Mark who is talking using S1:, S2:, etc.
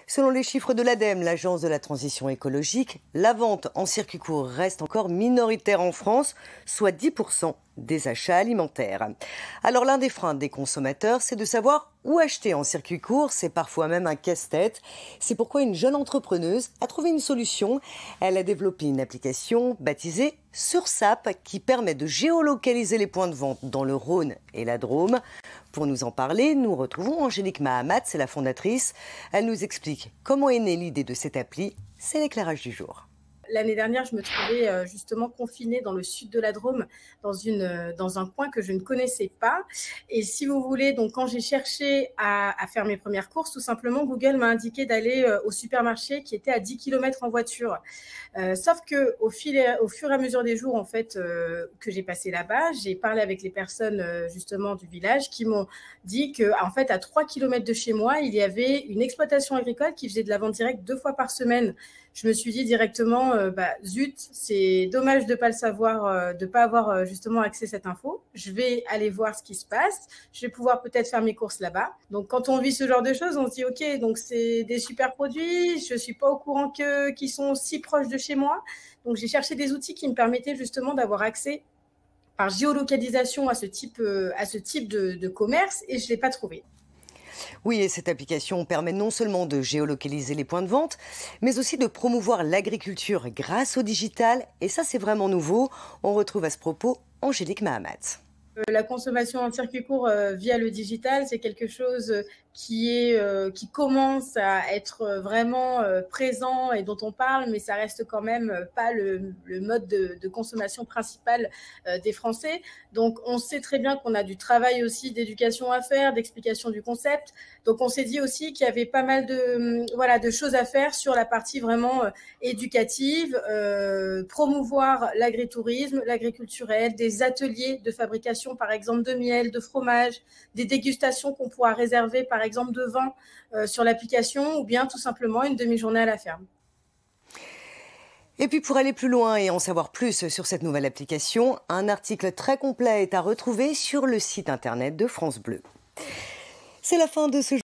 S1: Selon les chiffres de l'ADEME, l'Agence de la transition écologique, la vente en circuit court reste encore minoritaire en France, soit 10% des achats alimentaires. Alors l'un des freins des consommateurs, c'est de savoir où acheter en circuit court. C'est parfois même un casse-tête. C'est pourquoi une jeune entrepreneuse a trouvé une solution. Elle a développé une application baptisée Sursap qui permet de géolocaliser les points de vente dans le Rhône et la Drôme. Pour nous en parler, nous retrouvons Angélique Mahamat, c'est la fondatrice. Elle nous explique comment est née l'idée de cette appli. C'est l'éclairage du jour.
S2: L'année dernière, je me trouvais justement confinée dans le sud de la Drôme, dans un coin que je ne connaissais pas. Et si vous voulez, donc quand j'ai cherché à faire mes premières courses, tout simplement, Google m'a indiqué d'aller au supermarché qui était à 10 km en voiture. Sauf qu'au fur et à mesure des jours en fait, que j'ai passé là-bas, j'ai parlé avec les personnes justement du village qui m'ont dit qu'en fait, à 3 km de chez moi, il y avait une exploitation agricole qui faisait de la vente directe 2 fois par semaine. Je me suis dit directement, zut, c'est dommage de ne pas le savoir, de ne pas avoir justement accès à cette info. Je vais aller voir ce qui se passe. Je vais pouvoir peut-être faire mes courses là-bas. Donc, quand on vit ce genre de choses, on se dit, OK, donc c'est des super produits. Je ne suis pas au courant qu'ils sont si proches de chez moi. Donc, j'ai cherché des outils qui me permettaient justement d'avoir accès par géolocalisation à ce type de commerce et je ne l'ai pas trouvé.
S1: Oui, et cette application permet non seulement de géolocaliser les points de vente, mais aussi de promouvoir l'agriculture grâce au digital. Et ça, c'est vraiment nouveau. On retrouve à ce propos Angélique Mahamat.
S2: La consommation en circuit court via le digital, c'est quelque chose qui commence à être vraiment présent et dont on parle, mais ça reste quand même pas le mode de consommation principal des Français. Donc, on sait très bien qu'on a du travail aussi d'éducation à faire, d'explication du concept. Donc, on s'est dit aussi qu'il y avait pas mal de choses à faire sur la partie vraiment éducative, promouvoir l'agritourisme, l'agriculturel, des ateliers de fabrication par exemple de miel, de fromage, des dégustations qu'on pourra réserver par exemple de vin sur l'application ou bien tout simplement une demi-journée à la ferme.
S1: Et puis pour aller plus loin et en savoir plus sur cette nouvelle application, un article très complet est à retrouver sur le site internet de France Bleu. C'est la fin de ce